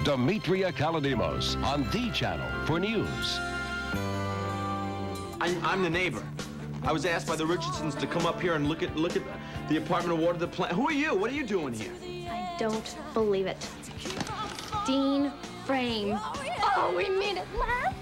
Demetria Kalodimos on the channel for news. I'm the neighbor. I was asked by the Richardsons to come up here and look at the apartment awarded the plan. Who are you? What are you doing here? I don't believe it. Dean Frame. Oh, we made it laugh.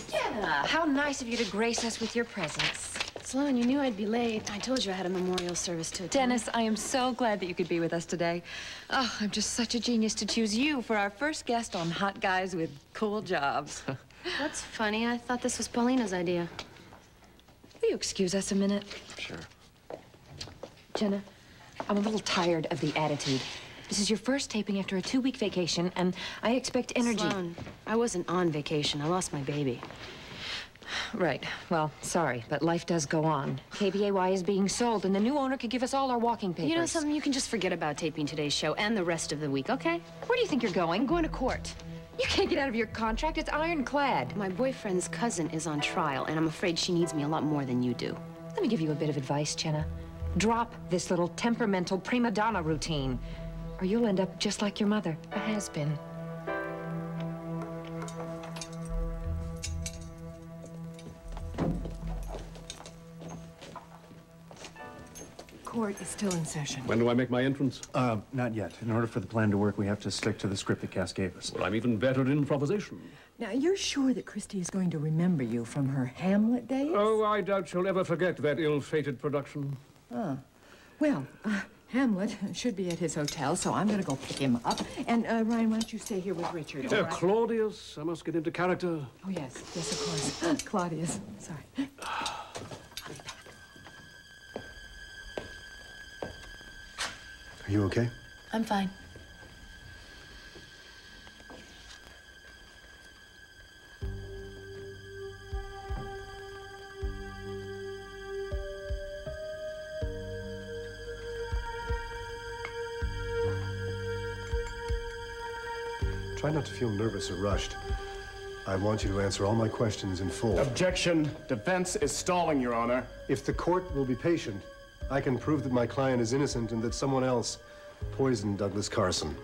Jenna, how nice of you to grace us with your presence. Sloan, you knew I'd be late. I told you I had a memorial service to attend. Dennis, I am so glad that you could be with us today. Oh, I'm just such a genius to choose you for our first guest on Hot Guys with Cool Jobs. That's funny. I thought this was Paulina's idea. Will you excuse us a minute? Sure. Jenna, I'm a little tired of the attitude. This is your first taping after a 2-week vacation, and I expect energy. Sloan, I wasn't on vacation. I lost my baby. Right. Well, sorry, but life does go on. KBAY is being sold, and the new owner could give us all our walking papers. You know something? You can just forget about taping today's show and the rest of the week, okay? Where do you think you're going? I'm going to court. You can't get out of your contract. It's ironclad. My boyfriend's cousin is on trial, and I'm afraid she needs me a lot more than you do. Let me give you a bit of advice, Jenna. Drop this little temperamental prima donna routine, or you'll end up just like your mother, a has-been. Court is still in session. When do I make my entrance? Not yet. In order for the plan to work, we have to stick to the script that Cass gave us. Well, I'm even better at improvisation. Now, you're sure that Christy is going to remember you from her Hamlet days? Oh, I doubt she'll ever forget that ill-fated production. Well, Hamlet should be at his hotel, so I'm going to go pick him up. And, Ryan, why don't you stay here with Richard, all right? Claudius, I must get into character. Oh, yes, of course. Claudius, sorry. Are you okay? I'm fine. Try not to feel nervous or rushed. I want you to answer all my questions in full. Objection. Defense is stalling, Your Honor. If the court will be patient, I can prove that my client is innocent and that someone else poisoned Douglas Carson.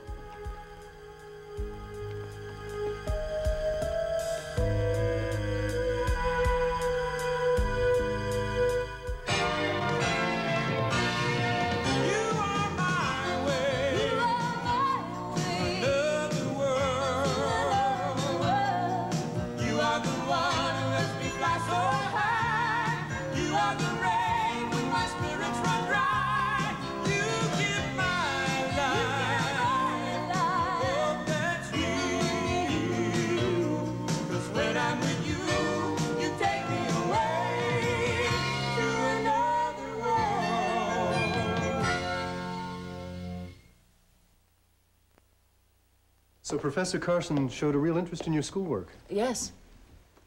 So Professor Carson showed a real interest in your schoolwork? Yes,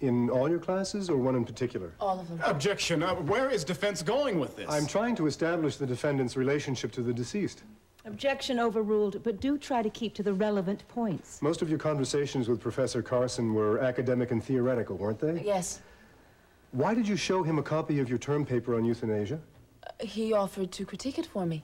In all your classes or one in particular? all of them. Objection. Where is defense going with this? I'm trying to establish the defendant's relationship to the deceased. Objection overruled, but do try to keep to the relevant points. Most of your conversations with Professor Carson were academic and theoretical, weren't they? Yes. Why did you show him a copy of your term paper on euthanasia? He offered to critique it for me.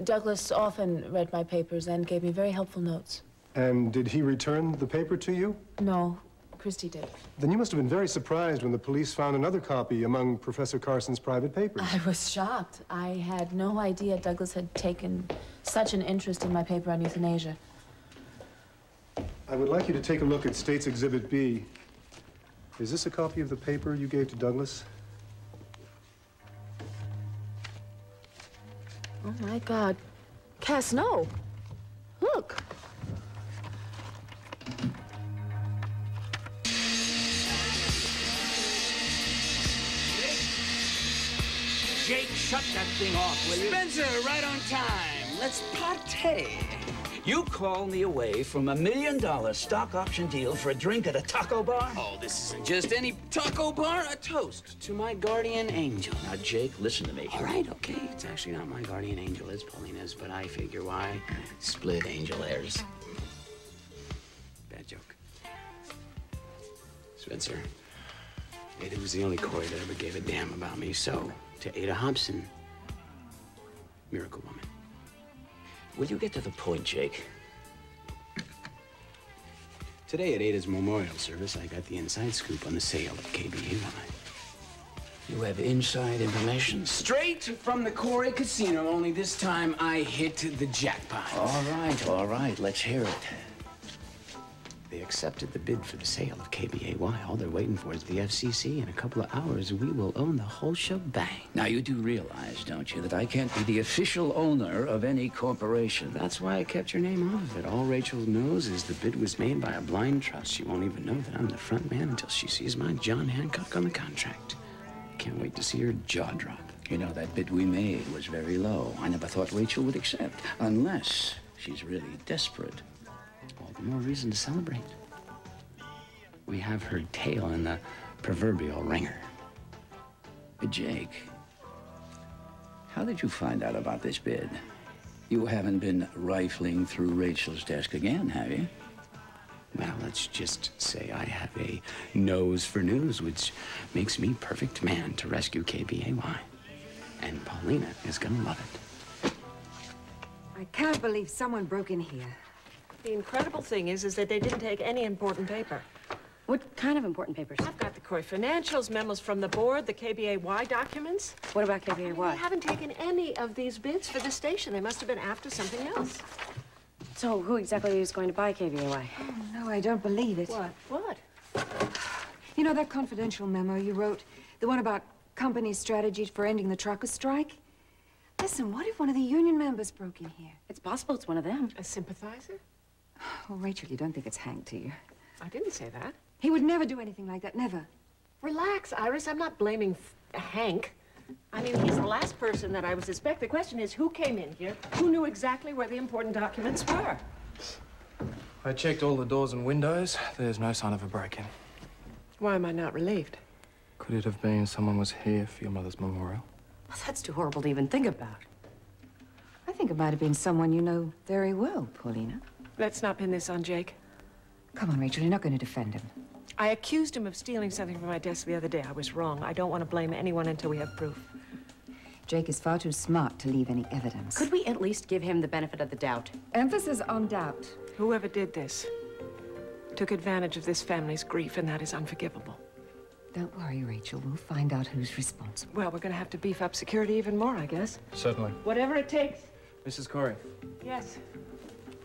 Douglas often read my papers and gave me very helpful notes. And did he return the paper to you? No, Christy did. Then you must have been very surprised when the police found another copy among Professor Carson's private papers. I was shocked. I had no idea Douglas had taken such an interest in my paper on euthanasia. I would like you to take a look at State's Exhibit B. Is this a copy of the paper you gave to Douglas? Oh, my God. Cass, no. Look. Jake, shut that thing off, will you? Spencer, right on time. Let's partay. You called me away from $1 million stock option deal for a drink at a taco bar? Oh, this isn't just any taco bar. A toast to my guardian angel. Now, Jake, listen to me. All right, okay. It's actually not my guardian angel. It's Paulina's, but I figure why split angel heirs. Bad joke. Spencer, Ada was the only Coy that ever gave a damn about me, so to Ada Hobson, miracle woman. Will you get to the point, Jake? Today at Ada's memorial service, I got the inside scoop on the sale of KBAY. You have inside information? Straight from the Corey Casino, only this time I hit the jackpot. All right, let's hear it. They accepted the bid for the sale of KBAY. All they're waiting for is the FCC. In a couple of hours, we will own the whole shebang. Now, you do realize, don't you, that I can't be the official owner of any corporation? That's why I kept your name off of it. All Rachel knows is the bid was made by a blind trust. She won't even know that I'm the front man until she sees my John Hancock on the contract. Can't wait to see her jaw drop. You know, that bid we made was very low. I never thought Rachel would accept, unless she's really desperate. All the more reason to celebrate. We have her tail in the proverbial ringer. Jake, how did you find out about this bid? You haven't been rifling through Rachel's desk again, have you? Well, let's just say I have a nose for news, which makes me perfect man to rescue KBAY. And Paulina is gonna love it. I can't believe someone broke in here. The incredible thing is that they didn't take any important paper. What kind of important papers? I've got the Coy financials, memos from the board, the KBAY documents. What about KBAY? They haven't taken any of these bids for the station. They must have been after something else. So who exactly is going to buy KBAY? Oh, no, I don't believe it. What? What? You know that confidential memo you wrote? The one about company strategy for ending the truckers' strike? Listen, what if one of the union members broke in here? It's possible it's one of them. A sympathizer? Oh, Rachel, you don't think it's Hank, do you? I didn't say that. He would never do anything like that, never. Relax, Iris. I'm not blaming Hank. I mean, he's the last person that I would suspect. The question is, who came in here? Who knew exactly where the important documents were? I checked all the doors and windows. There's no sign of a break-in. Why am I not relieved? Could it have been someone was here for your mother's memorial? Well, that's too horrible to even think about. I think it might have been someone you know very well, Paulina. Let's not pin this on Jake. Come on, Rachel, you're not going to defend him. I accused him of stealing something from my desk the other day. I was wrong. I don't want to blame anyone until we have proof. Jake is far too smart to leave any evidence. Could we at least give him the benefit of the doubt? Emphasis on doubt. Whoever did this took advantage of this family's grief, and that is unforgivable. Don't worry, Rachel. We'll find out who's responsible. Well, we're going to have to beef up security even more, I guess. Certainly. Whatever it takes. Mrs. Corey. Yes.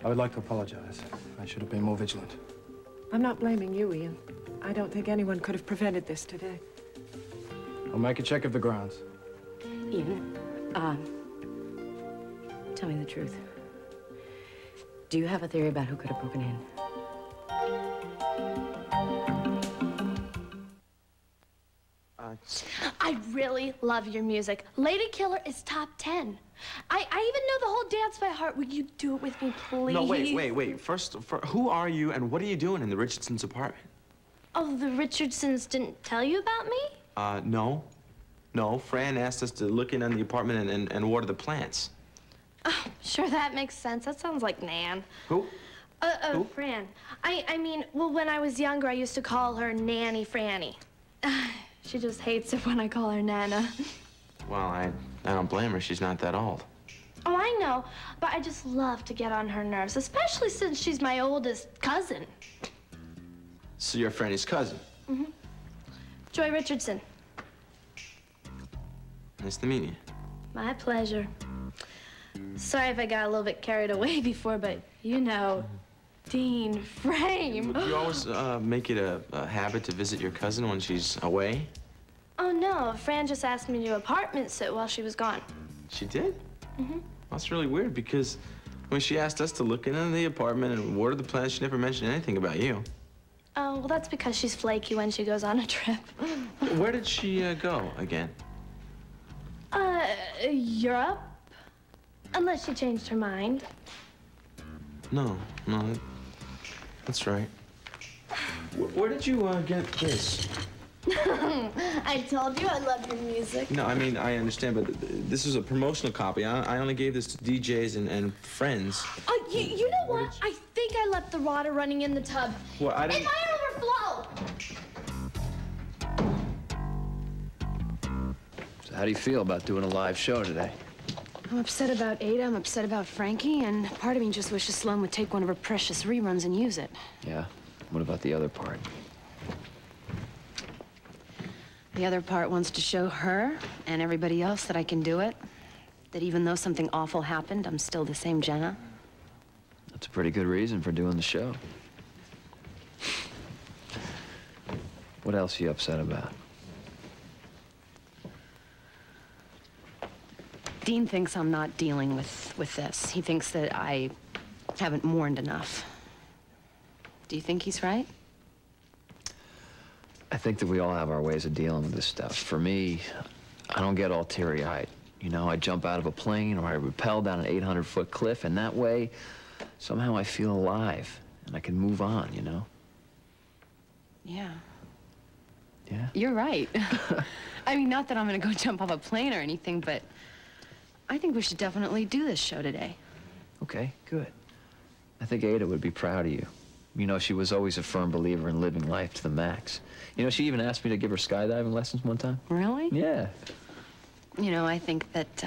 I would like to apologize. I should have been more vigilant. I'm not blaming you, Ian. I don't think anyone could have prevented this today. I'll make a check of the grounds. Ian, tell me the truth. Do you have a theory about who could have broken in? I really love your music. Lady Killer is top 10. I even know the whole dance by heart. Will you do it with me, please? No, wait. First, who are you and what are you doing in the Richardsons' apartment? Oh, the Richardsons didn't tell you about me? No. No, Fran asked us to look in on the apartment and water the plants. Oh, sure, that makes sense. That sounds like Nan. Who? Who? Fran. I mean, well, when I was younger, I used to call her Nanny Franny. She just hates it when I call her Nana. Well, I don't blame her. She's not that old. Oh, I know, but I just love to get on her nerves, especially since she's my oldest cousin. So you're Franny's cousin? Mm-hmm. Joy Richardson. Nice to meet you. My pleasure. Sorry if I got a little bit carried away before, but you know, Dean Frame. Do you always make it a habit to visit your cousin when she's away? Oh, no. Fran just asked me to apartment sit while she was gone. She did? Mm-hmm. That's really weird because when she asked us to look in on the apartment and water the plants, she never mentioned anything about you. Oh, well, that's because she's flaky when she goes on a trip. Where did she go again? Europe. Unless she changed her mind. No, that's right. Where did you get this? I told you I love your music. No, I mean, I understand, but this is a promotional copy. I only gave this to DJs and friends. Oh, you know what? I think I left the water running in the tub. Well, I didn't... It might overflow! So how do you feel about doing a live show today? I'm upset about Ada, I'm upset about Frankie, and part of me just wishes Sloan would take one of her precious reruns and use it. Yeah? What about the other part? The other part wants to show her and everybody else that I can do it. That even though something awful happened, I'm still the same Jenna. That's a pretty good reason for doing the show. What else are you upset about? Dean thinks I'm not dealing with this. He thinks that I haven't mourned enough. Do you think he's right? I think that we all have our ways of dealing with this stuff. For me, I don't get all teary-eyed. You know, I jump out of a plane or I rappel down an 800-foot cliff, and that way, somehow I feel alive and I can move on, you know? Yeah. Yeah? You're right. I mean, not that I'm gonna go jump off a plane or anything, but I think we should definitely do this show today. Okay, good. I think Ada would be proud of you. You know, she was always a firm believer in living life to the max. You know, she even asked me to give her skydiving lessons one time. Really? Yeah. You know, I think that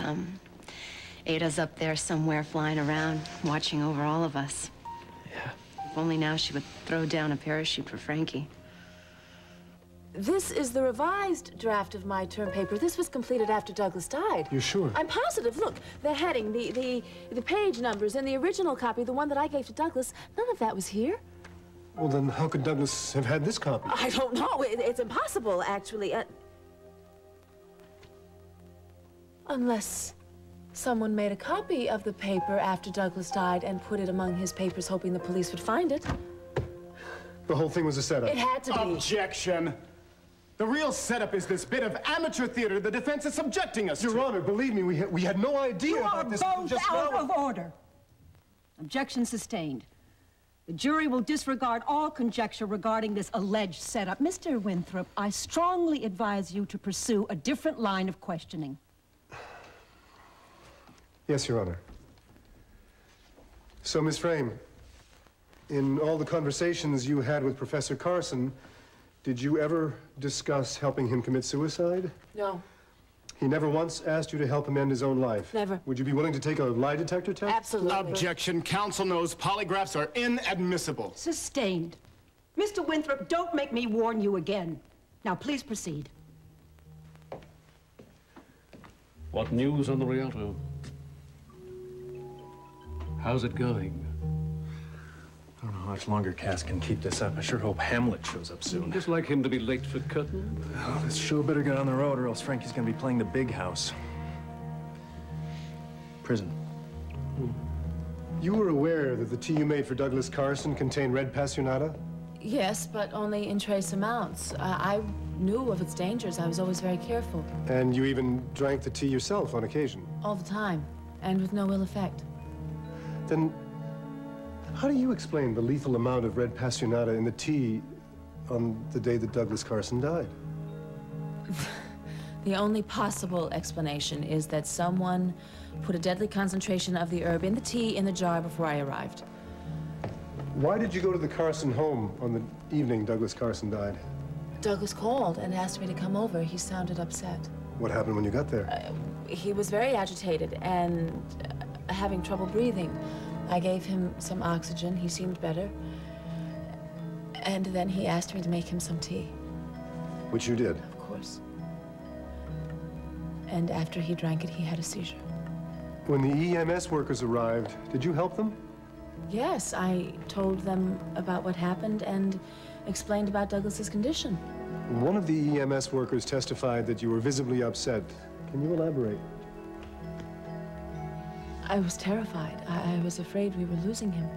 Ada's up there somewhere flying around, watching over all of us. Yeah. If only now she would throw down a parachute for Frankie. This is the revised draft of my term paper. This was completed after Douglas died. You're sure? I'm positive. Look, the heading, the page numbers, and the original copy, the one that I gave to Douglas, none of that was here. Well, then how could Douglas have had this copy? I don't know. It's impossible, actually. Unless someone made a copy of the paper after Douglas died and put it among his papers, hoping the police would find it. The whole thing was a setup. It had to be. Objection! The real setup is this bit of amateur theater the defense is subjecting us to. Your Honor, believe me, we had no idea about this. You are both out of order. Objection sustained. The jury will disregard all conjecture regarding this alleged setup. Mr. Winthrop, I strongly advise you to pursue a different line of questioning. Yes, Your Honor. So, Miss Frame, in all the conversations you had with Professor Carson, did you ever discuss helping him commit suicide? No. He never once asked you to help him end his own life? Never. Would you be willing to take a lie detector test? Absolutely. Objection. Counsel knows polygraphs are inadmissible. Sustained. Mr. Winthrop, don't make me warn you again. Now, please proceed. What news on the Rialto? How's it going? I don't know how much longer Cass can keep this up. I sure hope Hamlet shows up soon. Just like him to be late for curtain. Oh, this show better get on the road or else Frankie's gonna be playing the big house. Prison. You were aware that the tea you made for Douglas Carson contained red passionata? Yes, but only in trace amounts. I knew of its dangers. I was always very careful. And you even drank the tea yourself on occasion? All the time, and with no ill effect. Then how do you explain the lethal amount of red passionata in the tea on the day that Douglas Carson died? The only possible explanation is that someone put a deadly concentration of the herb in the tea in the jar before I arrived. Why did you go to the Carson home on the evening Douglas Carson died? Douglas called and asked me to come over. He sounded upset. What happened when you got there? He was very agitated and having trouble breathing. I gave him some oxygen. He seemed better. And then he asked me to make him some tea. Which you did? Of course. And after he drank it, he had a seizure. When the EMS workers arrived, did you help them? Yes, I told them about what happened and explained about Douglas's condition. One of the EMS workers testified that you were visibly upset. Can you elaborate? I was terrified. I was afraid we were losing him.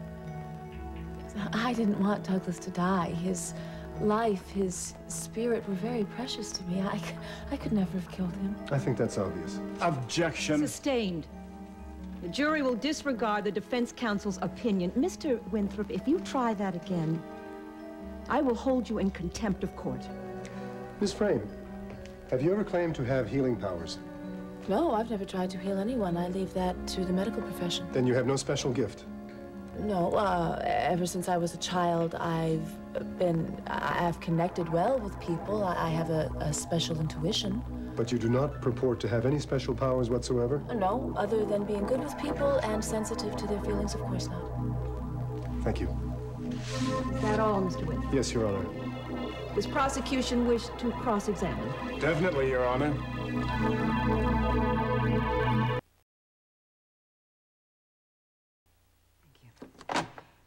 I didn't want Douglas to die. His life, his spirit were very precious to me. I could never have killed him. I think that's obvious. Objection. Sustained. The jury will disregard the defense counsel's opinion. Mr. Winthrop, if you try that again, I will hold you in contempt of court. Miss Frame, have you ever claimed to have healing powers? No, I've never tried to heal anyone. I leave that to the medical profession. Then you have no special gift. No, ever since I was a child, I've connected well with people. I have a special intuition. But you do not purport to have any special powers whatsoever? No, other than being good with people and sensitive to their feelings, of course not. Thank you. Is that all, Mr. Winthrop? Yes, Your Honor. Does prosecution wish to cross-examine? Definitely, Your Honor.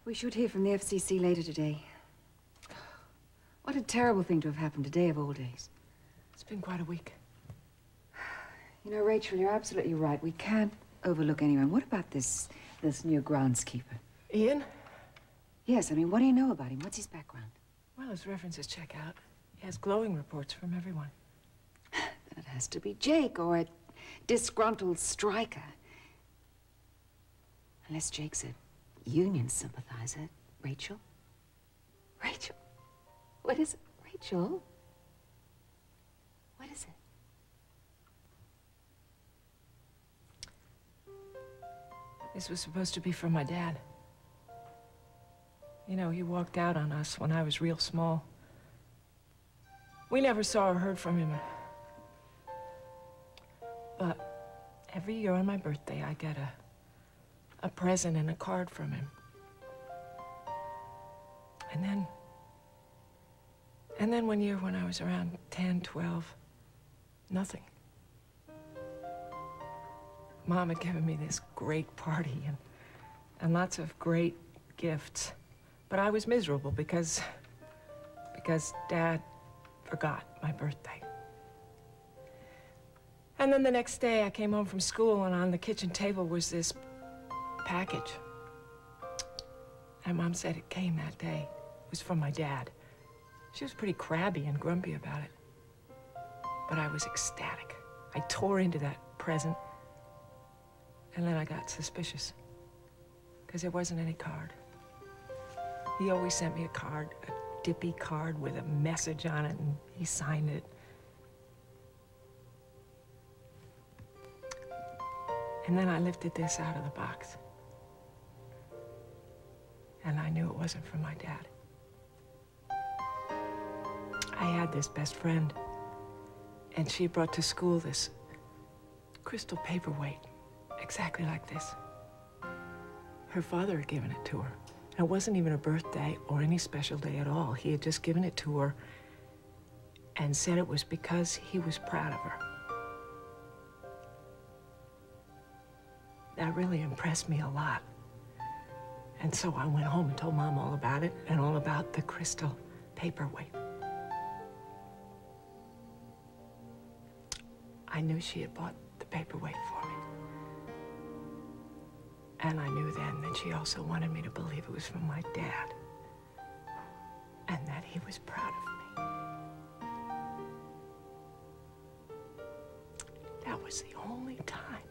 We should hear from the FCC later today. What a terrible thing to have happened today of all days. It's been quite a week. You know, Rachel, you're absolutely right. We can't overlook anyone. What about this new groundskeeper? Ian? Yes, I mean, what do you know about him? What's his background? Well, his references check out. He has glowing reports from everyone. Then it has to be Jake or a disgruntled striker. Unless Jake's a union sympathizer. Rachel? Rachel? What is it? Rachel? What is it? This was supposed to be from my dad. You know, he walked out on us when I was real small. We never saw or heard from him. But every year on my birthday, I get a present and a card from him. And then one year when I was around 10, 12, nothing. Mom had given me this great party and lots of great gifts. But I was miserable because Dad forgot my birthday. And then the next day I came home from school and on the kitchen table was this package. And Mom said it came that day. It was from my dad. She was pretty crabby and grumpy about it. But I was ecstatic. I tore into that present. And then I got suspicious, because there wasn't any card. He always sent me a card, a dippy card with a message on it, and he signed it. And then I lifted this out of the box. And I knew it wasn't from my dad. I had this best friend, and she brought to school this crystal paperweight. Exactly like this. Her father had given it to her. And it wasn't even a birthday or any special day at all. He had just given it to her and said it was because he was proud of her. That really impressed me a lot. And so I went home and told Mom all about it and all about the crystal paperweight. I knew she had bought the paperweight for me. And I knew then that she also wanted me to believe it was from my dad. And that he was proud of me. That was the only time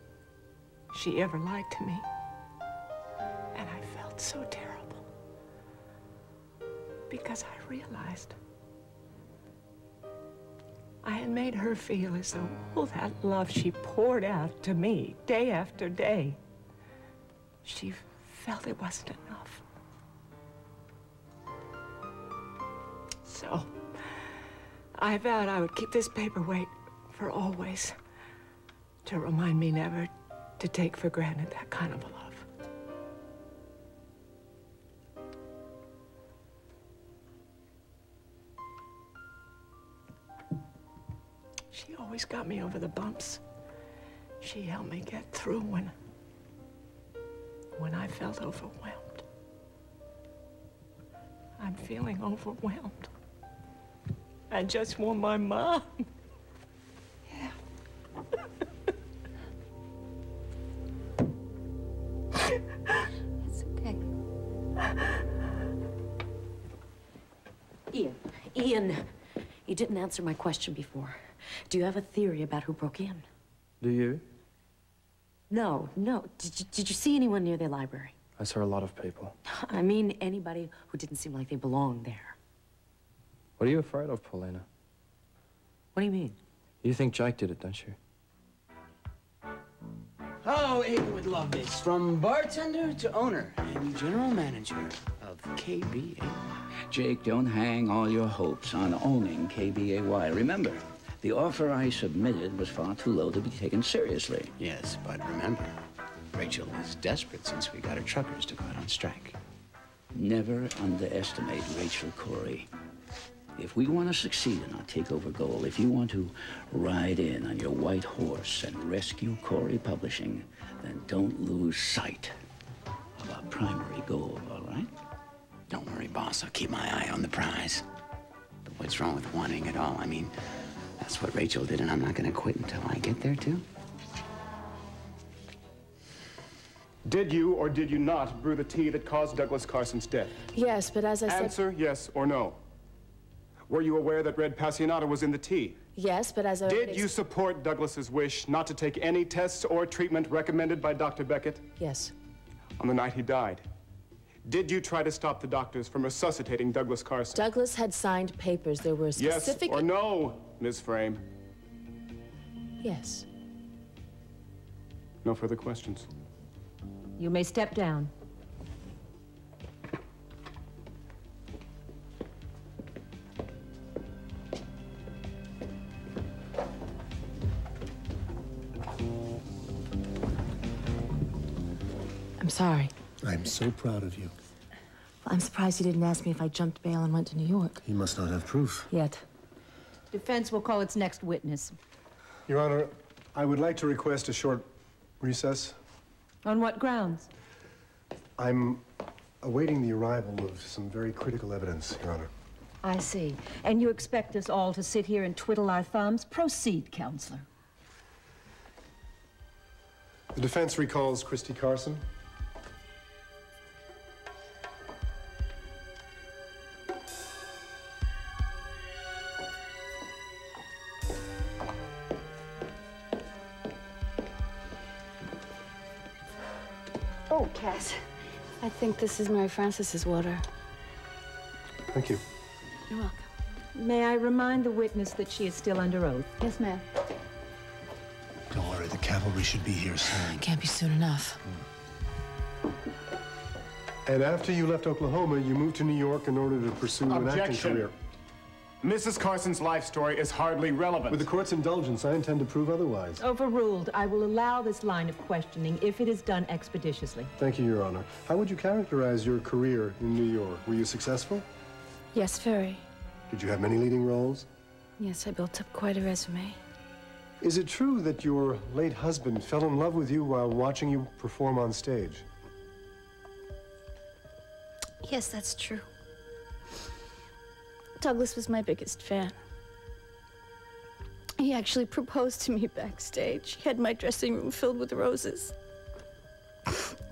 she ever lied to me. And I felt so terrible. Because I realized I had made her feel as though all that love she poured out to me day after day, she felt it wasn't enough. So, I vowed I would keep this paperweight for always, to remind me never to take for granted that kind of a love. She always got me over the bumps. She helped me get through when I felt overwhelmed. I'm feeling overwhelmed. I just want my mom. Yeah. It's okay. Ian, you didn't answer my question before. Do you have a theory about who broke in? Do you? No. Did you see anyone near the library? I saw a lot of people. I mean, anybody who didn't seem like they belonged there. What are you afraid of, Paulina? What do you mean? You think Jake did it, don't you? Oh, Aiden would love this. From bartender to owner and general manager of KBAY. Jake, don't hang all your hopes on owning KBAY. Remember, the offer I submitted was far too low to be taken seriously. Yes, but remember, Rachel is desperate since we got her truckers to go out on strike. Never underestimate Rachel Corey. If we want to succeed in our takeover goal, if you want to ride in on your white horse and rescue Corey Publishing, then don't lose sight of our primary goal, all right? Don't worry, boss. I'll keep my eye on the prize. But what's wrong with wanting it all? I mean, that's what Rachel did, and I'm not going to quit until I get there, too. Did you or did you not brew the tea that caused Douglas Carson's death? Yes, but as I said... Answer yes or no. Were you aware that red Passionata was in the tea? Yes, but as I... Did you support Douglas's wish not to take any tests or treatment recommended by Dr. Beckett? Yes. On the night he died, did you try to stop the doctors from resuscitating Douglas Carson? Douglas had signed papers. There were specific... Yes or no, Ms. Frame? Yes. No further questions. You may step down. I'm sorry. I'm so proud of you. I'm surprised you didn't ask me if I jumped bail and went to New York. He must not have proof. Yet. Defense will call its next witness. Your Honor, I would like to request a short recess. On what grounds? I'm awaiting the arrival of some very critical evidence, Your Honor. I see. And you expect us all to sit here and twiddle our thumbs? Proceed, Counselor. The defense recalls Christy Carson. Oh, Cass. I think this is Mary Francis's water. Thank you. You're welcome. May I remind the witness that she is still under oath? Yes, ma'am. Don't worry, the cavalry should be here soon. It can't be soon enough. And after you left Oklahoma, you moved to New York in order to pursue an acting Objection. career. Mrs. Carson's life story is hardly relevant. With the court's indulgence, I intend to prove otherwise. Overruled. I will allow this line of questioning if it is done expeditiously. Thank you, Your Honor. How would you characterize your career in New York? Were you successful? Yes, very. Did you have many leading roles? Yes, I built up quite a resume. Is it true that your late husband fell in love with you while watching you perform on stage? Yes, that's true. Douglas was my biggest fan. He actually proposed to me backstage. He had my dressing room filled with roses.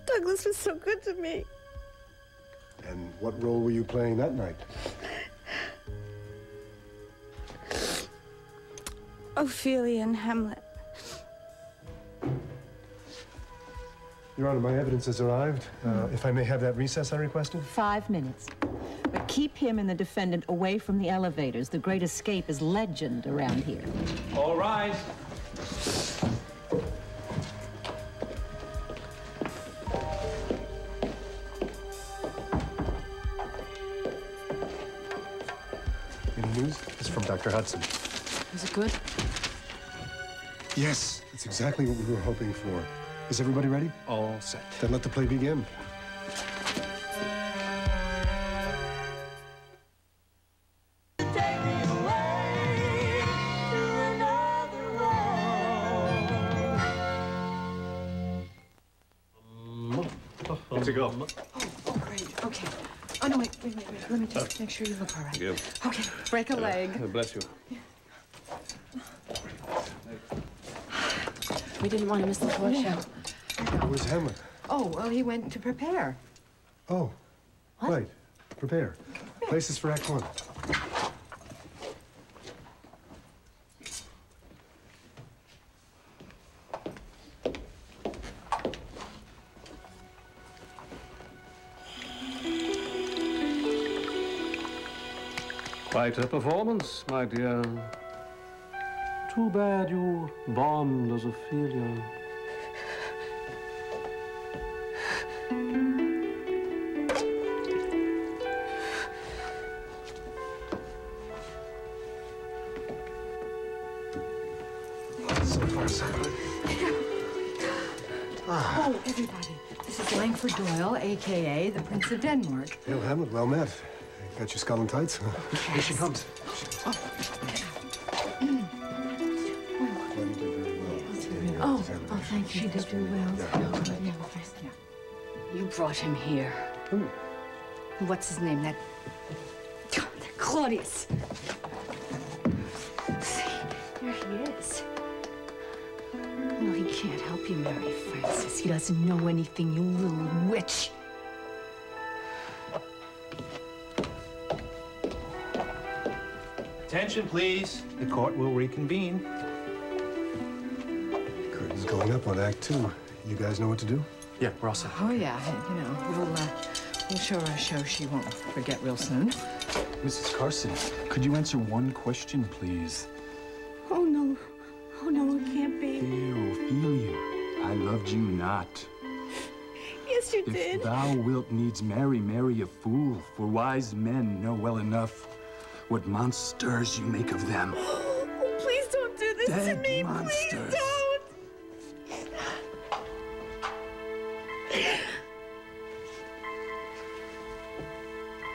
Douglas was so good to me. And what role were you playing that night? Ophelia and Hamlet. Your Honor, my evidence has arrived. If I may have that recess I requested? 5 minutes. But keep him and the defendant away from the elevators. The Great Escape is legend around here. All rise. Any news? It's from Dr. Hudson. Was it good? Yes, that's exactly what we were hoping for. Is everybody ready? All set. Then let the play begin. To go. Oh, great. Okay. Oh, no, wait. Let me just make sure you look all right. Yeah. Okay, break a leg. Bless you. We didn't want to miss the floor show. Where's Hamlet? Oh, well, he went to prepare. Oh, right. Prepare. Places for Act One. Quite a performance, my dear. Too bad you bombed as Ophelia. Doris. Oh, everybody. This is Langford Doyle, a.k.a. the Prince of Denmark. Hail, Hamlet. Well met. Got your skull and tights? Here she comes. Oh, thank you. She did very well. You brought him here. Who? What's his name? That Claudius. See, there he is. No, he can't help you, Mary Frances. He doesn't know anything, you little witch. Attention, please. The court will reconvene. Curtain's going up on Act 2. You guys know what to do? Yeah, we're all set. Oh, yeah. You know, we'll show her a show she won't forget real soon. Mrs. Carson, could you answer one question, please? Oh, no. Oh, no, it can't be. Ophelia, I loved you not. Yes, you If did. thou wilt needs marry a fool, for wise men know well enough what monsters you make of them. Oh, please don't do this to Dead me. monsters. Please don't.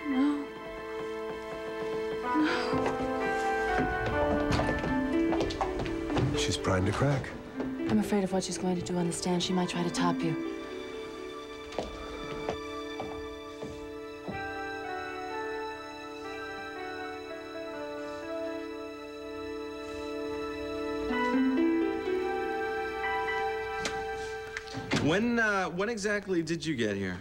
No. She's primed to crack. I'm afraid of what she's going to do on the stand. She might try to top you. When exactly did you get here?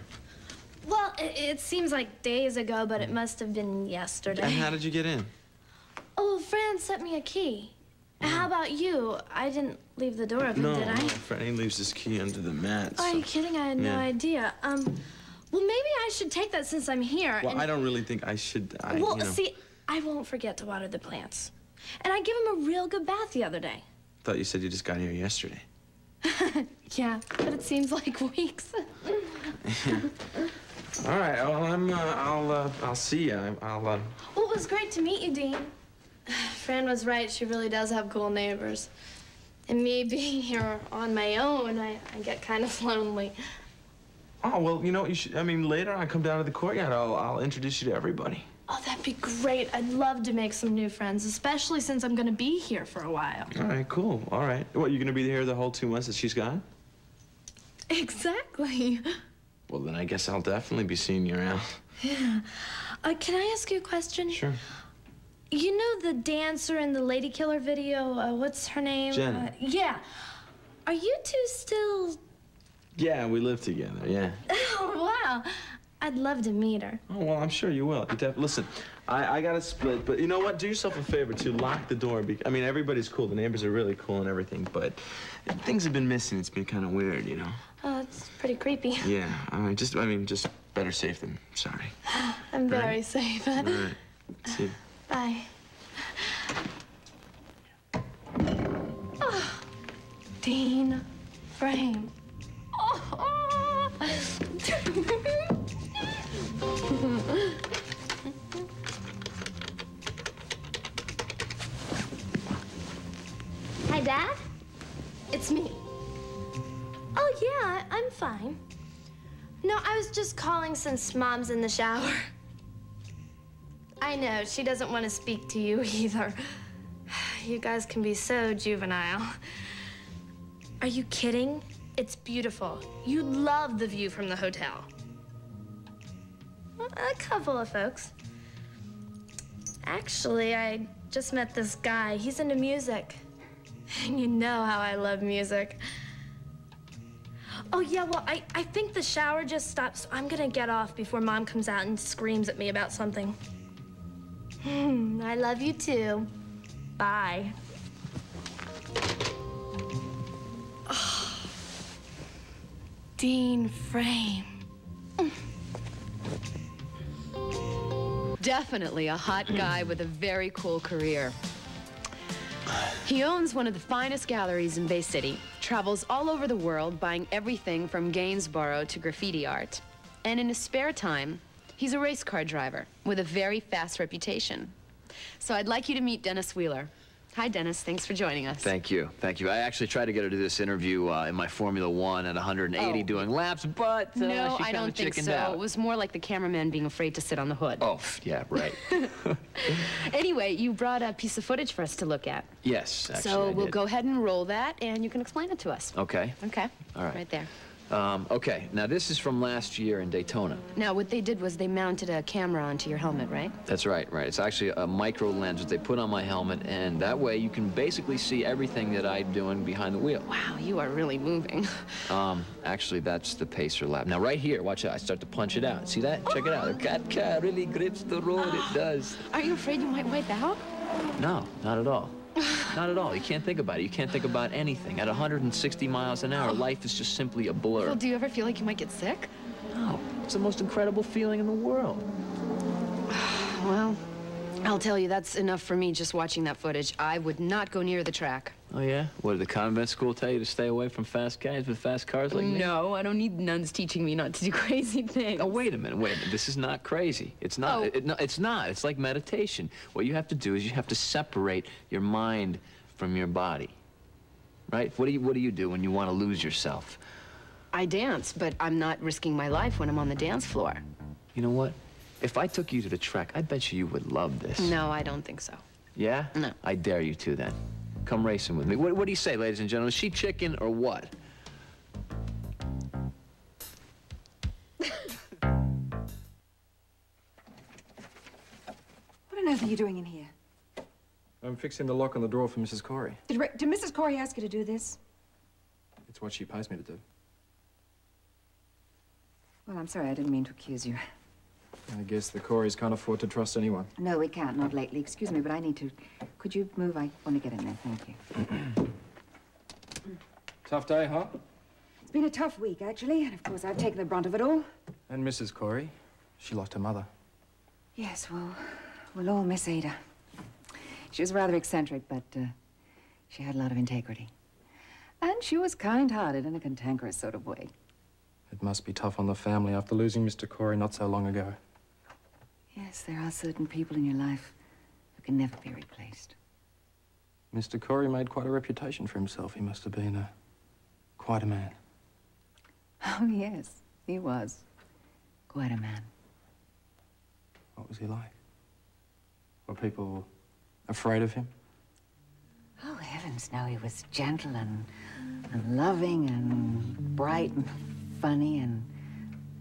Well, it seems like days ago, but it must have been yesterday. And how did you get in? Oh, Fran sent me a key. How about you? I didn't leave the door open, did I? No, Franny leaves his key under the mat. Oh, are you kidding? I had no idea. Well, maybe I should take that since I'm here. Well, I don't really think I should. Well, see, I won't forget to water the plants. And I gave him a real good bath the other day. Thought you said you just got here yesterday. Yeah, but it seems like weeks. All right. Well, I'll see you. Well, it was great to meet you, Dean. Fran was right. She really does have cool neighbors. And me being here on my own, I get kind of lonely. Oh, well, you know, you should. I mean, later I come down to the courtyard. I'll introduce you to everybody. Oh, that'd be great. I'd love to make some new friends, especially since I'm going to be here for a while. All right, cool. All right. What, you gonna be here the whole 2 months that she's gone? Exactly. Well, then I guess I'll definitely be seeing you around. Yeah. Can I ask you a question? Sure. You know the dancer in the Lady Killer video? What's her name? Jen. Yeah. Are you two still... Yeah, we live together, yeah. Oh, wow. I'd love to meet her. Oh, well, I'm sure you will. Listen, I got to split, but you know what? Do yourself a favor, too. Lock the door. I mean, everybody's cool. The neighbors are really cool and everything, but things have been missing. It's been kind of weird, you know? Oh, it's pretty creepy. Yeah, just better safe than sorry. I'm very safe. All right. See you. Bye. Oh, Dean Frame. Oh. Hi, Dad. It's me. Oh, yeah, I'm fine. No, I was just calling since Mom's in the shower. I know, she doesn't want to speak to you either. You guys can be so juvenile. Are you kidding? It's beautiful. You'd love the view from the hotel. A couple of folks. Actually, I just met this guy. He's into music. And you know how I love music. Oh, yeah, well, I think the shower just stopped, so I'm gonna get off before Mom comes out and screams at me about something. I love you, too. Bye. Oh, Dean Frame. Definitely a hot guy with a very cool career. He owns one of the finest galleries in Bay City, travels all over the world buying everything from Gainsborough to graffiti art. And in his spare time, he's a race car driver with a very fast reputation. So I'd like you to meet Dennis Wheeler. Hi, Dennis. Thanks for joining us. Thank you. Thank you. I actually tried to get her to do this interview in my Formula One at 180 doing laps, but no, she I don't think so. out. It was more like the cameraman being afraid to sit on the hood. Oh, yeah, right. Anyway, you brought a piece of footage for us to look at. Yes, actually, So I we'll did. go ahead and roll that, and you can explain it to us. Okay. Okay. All right. Right there. Okay, now this is from last year in Daytona. Now, what they did was they mounted a camera onto your helmet, right? That's right, right. It's actually a micro lens that they put on my helmet, and that way you can basically see everything that I'm doing behind the wheel. Wow, you are really moving. Actually, that's the pacer lap. Now, right here, watch out. I start to punch it out. See that? Check it out. The cat car really grips the road. It does. Are you afraid you might wipe out? No, not at all. Not at all. You can't think about it. You can't think about anything. At 160 miles an hour, life is just simply a blur. Well, do you ever feel like you might get sick? No. It's the most incredible feeling in the world. Well, I'll tell you, that's enough for me just watching that footage. I would not go near the track. Oh, yeah? What, did the convent school tell you to stay away from fast guys with fast cars like me? No, I don't need nuns teaching me not to do crazy things. Oh, wait a minute, wait a minute. This is not crazy. It's not. Oh. No, it's not. It's like meditation. What you have to do is you have to separate your mind from your body. Right? What do you do when you want to lose yourself? I dance, but I'm not risking my life when I'm on the dance floor. You know what? If I took you to the track, I bet you would love this. No, I don't think so. Yeah? No. I dare you to, then. Come racing with me. What do you say, ladies and gentlemen? Is she chicken or what? What on earth are you doing in here? I'm fixing the lock on the door for Mrs. Corey. Did Mrs. Corey ask you to do this? It's what she pays me to do. Well, I'm sorry, I didn't mean to accuse you. I guess the Coreys can't afford to trust anyone. No, we can't, not lately. Excuse me, but I need to... Could you move? I want to get in there, thank you. Tough day, huh? It's been a tough week, actually, and of course I've taken the brunt of it all. And Mrs. Corey, she lost her mother. Yes, well, we'll all miss Ada. She was rather eccentric, but she had a lot of integrity. And she was kind-hearted in a cantankerous sort of way. It must be tough on the family after losing Mr. Corey not so long ago. Yes, there are certain people in your life who can never be replaced. Mr. Corey made quite a reputation for himself. He must have been quite a man. Oh, yes, he was. Quite a man. What was he like? Were people afraid of him? Oh, heavens, no, he was gentle and loving and bright and funny and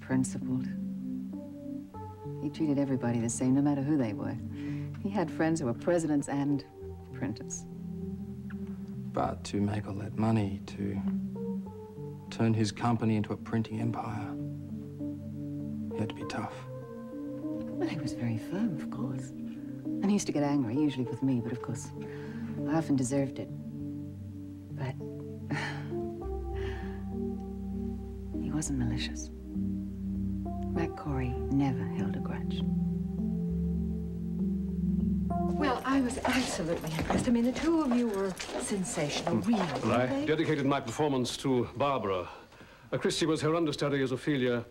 principled. He treated everybody the same, no matter who they were. He had friends who were presidents and printers. But to make all that money, to turn his company into a printing empire, he had to be tough. Well, he was very firm, of course. And he used to get angry, usually with me, but of course, I often deserved it. But he wasn't malicious. Mac Corey never held a grudge. Well, I was absolutely impressed. I mean, the two of you were sensational, really. Well, I dedicated my performance to Barbara. Christy was her understudy as Ophelia.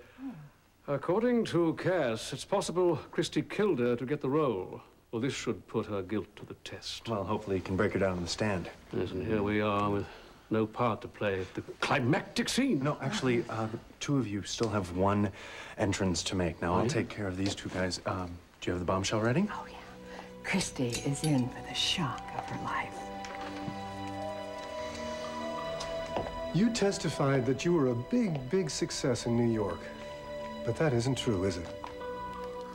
According to Cass, it's possible Christy killed her to get the role. Well, this should put her guilt to the test. Well, hopefully you can break her down on the stand. Yes, and here we are with no part to play at the climactic scene. No, actually, the two of you still have one entrance to make. Now, I'll take care of these two guys. Do you have the bombshell ready? Oh, yeah. Christy is in for the shock of her life. You testified that you were a big, big success in New York. But that isn't true, is it?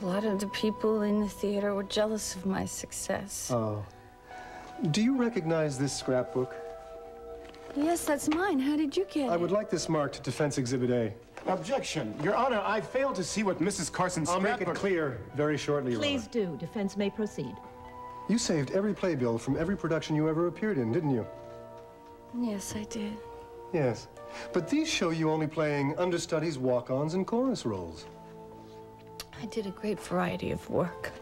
A lot of the people in the theater were jealous of my success. Oh. Do you recognize this scrapbook? Yes, that's mine. How did you get it? I would like this marked Defense Exhibit A. Objection. Your Honor, I failed to see what Mrs. Carson's I'll make it clear very shortly, Your Please Honor. do. Defense may proceed. You saved every playbill from every production you ever appeared in, didn't you? Yes, I did. Yes. But these show you only playing understudies, walk-ons, and chorus roles. I did a great variety of work.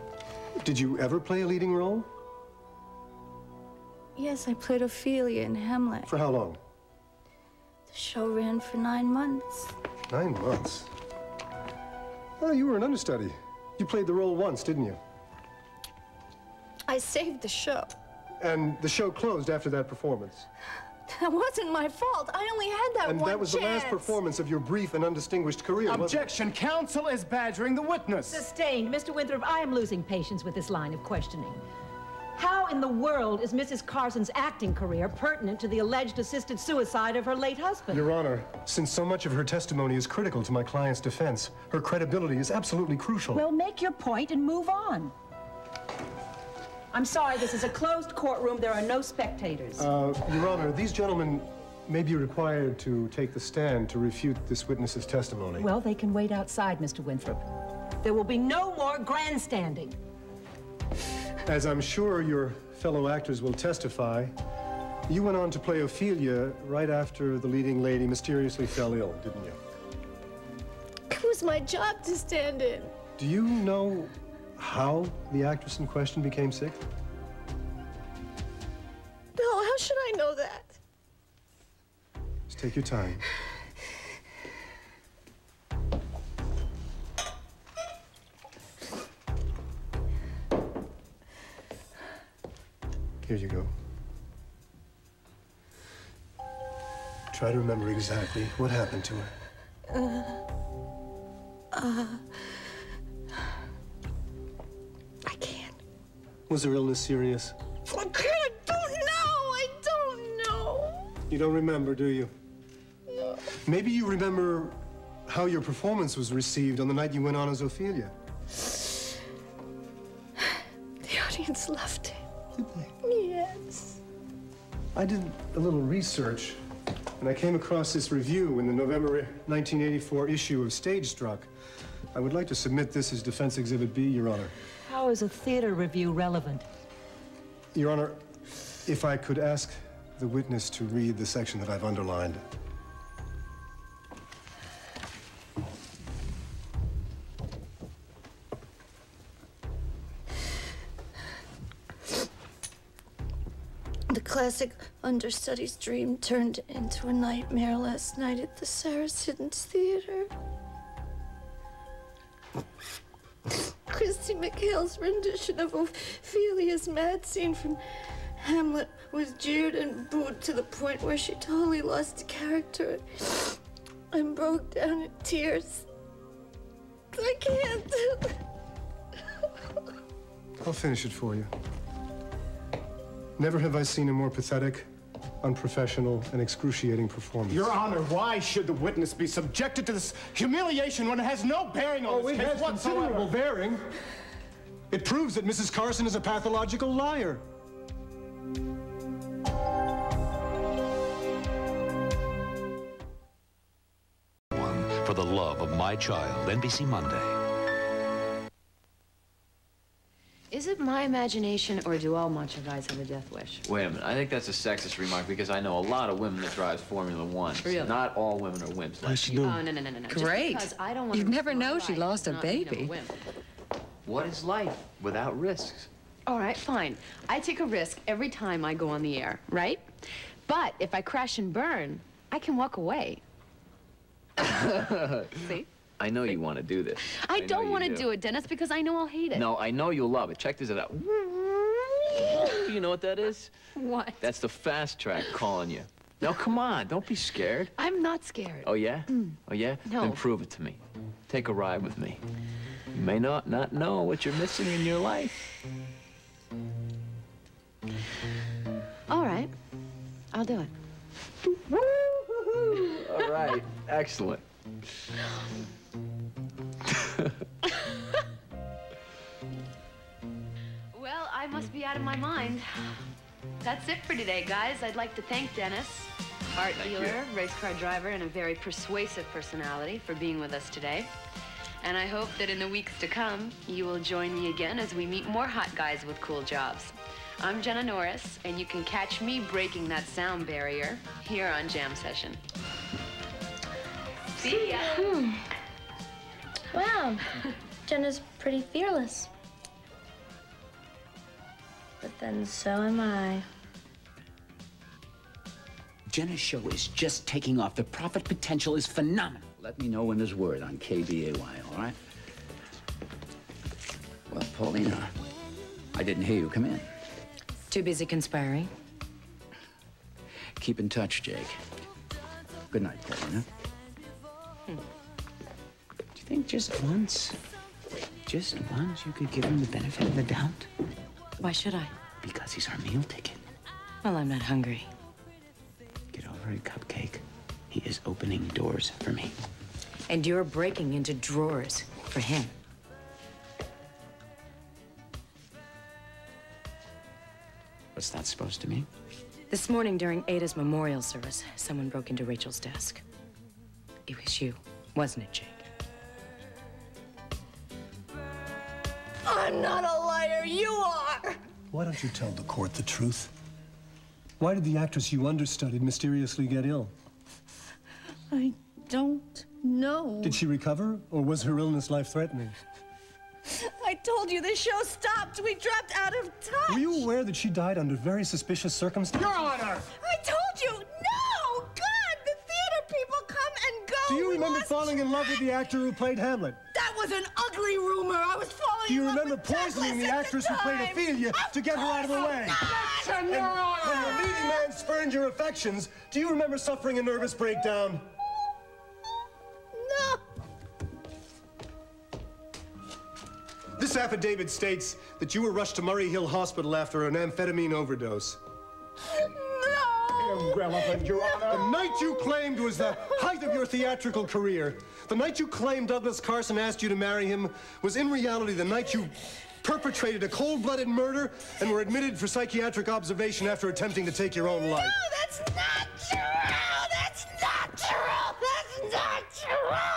Did you ever play a leading role? Yes, I played Ophelia in Hamlet. For how long? The show ran for 9 months. 9 months? Oh, you were an understudy. You played the role once, didn't you? I saved the show. And the show closed after that performance. That wasn't my fault. I only had that And one that was chance. the last performance of your brief and undistinguished career, wasn't it? Objection! Counsel is badgering the witness. Sustained. Mr. Winthrop, I am losing patience with this line of questioning. How in the world is Mrs. Carson's acting career pertinent to the alleged assisted suicide of her late husband? Your Honor, since so much of her testimony is critical to my client's defense, her credibility is absolutely crucial. Well, make your point and move on. I'm sorry, this is a closed courtroom. There are no spectators. Your Honor, these gentlemen may be required to take the stand to refute this witness's testimony. Well, they can wait outside, Mr. Winthrop. There will be no more grandstanding. As I'm sure your fellow actors will testify, you went on to play Ophelia right after the leading lady mysteriously fell ill, didn't you? It was my job to stand in. Do you know how the actress in question became sick? No, how should I know that? Just take your time. Here you go. Try to remember exactly what happened to her. I can't. Was her illness serious? I don't know. You don't remember, do you? No. Maybe you remember how your performance was received on the night you went on as Ophelia. The audience loved it. Did they? Yes. I did a little research, and I came across this review in the November 1984 issue of Stage Struck. I would like to submit this as Defense Exhibit B, Your Honor. How is a theater review relevant? Your Honor, if I could ask the witness to read the section that I've underlined. The classic understudy's dream turned into a nightmare last night at the Sarah Siddons Theater. Christy McHale's rendition of Ophelia's mad scene from Hamlet was jeered and booed to the point where she totally lost character and broke down in tears. I can't. I'll finish it for you. Never have I seen a more pathetic, unprofessional, and excruciating performance. Your Honor, why should the witness be subjected to this humiliation when it has no bearing on this case it has considerable bearing. It proves that Mrs. Carson is a pathological liar. For the love of my child, NBC Monday. Is it my imagination, or do all macho guys have a death wish? Wait a minute. I think that's a sexist remark because I know a lot of women that drive Formula One. Really? Not all women are wimps. Like you. Oh, no. Great. Just because I don't want You'd to never risk my know she life lost a not being baby. wimp. What is life without risks? All right, fine. I take a risk every time I go on the air, right? But if I crash and burn, I can walk away. See? I know you want to do this. I don't want to do it, Dennis, because I know I'll hate it. No, I know you'll love it. Check this out. You know what that is? What? That's the fast track calling you. Now, come on. Don't be scared. I'm not scared. Oh, yeah? Oh, yeah? No. Then prove it to me. Take a ride with me. You may not know what you're missing in your life. All right. I'll do it. All right. Excellent. Well, I must be out of my mind. That's it for today, guys. I'd like to thank Dennis, art dealer, race car driver, and a very persuasive personality for being with us today. And I hope that in the weeks to come, you will join me again as we meet more hot guys with cool jobs. I'm Jenna Norris, and you can catch me breaking that sound barrier here on Jam Session. See ya. Wow, Jenna's pretty fearless. But then so am I. Jenna's show is just taking off. The profit potential is phenomenal. Let me know when there's word on KBAY, all right? Well, Paulina, I didn't hear you come in. Too busy conspiring? Keep in touch, Jake. Good night, Paulina. Do you think just once you could give him the benefit of the doubt? Why should I? Because he's our meal ticket. Well, I'm not hungry. Get over it, Cupcake. He is opening doors for me. And you're breaking into drawers for him. What's that supposed to mean? This morning during Ada's memorial service, someone broke into Rachel's desk. It was you, wasn't it, Jake? I'm not a liar, you are! Why don't you tell the court the truth? Why did the actress you understudied mysteriously get ill? I don't know. Did she recover, or was her illness life-threatening? I told you the show stopped. We dropped out of touch. Were you aware that she died under very suspicious circumstances? Your Honor! I told you! No! God! The theater people come and go! Do you remember falling in love with the actor who played Hamlet? That was an ugly rumor. I was falling Do you in love remember with poisoning the Douglas at actress who played time. Ophelia to get her out of the way? Objection, Your Honor! When the leading man spurned your affections, do you remember suffering a nervous breakdown? No! This affidavit states that you were rushed to Murray Hill Hospital after an amphetamine overdose. No! Irrelevant, Your Honor. The night you claimed was the height of your theatrical career. The night you claimed Douglas Carson asked you to marry him was in reality the night you perpetrated a cold-blooded murder and were admitted for psychiatric observation after attempting to take your own life. No, that's not true! That's not true! That's not true!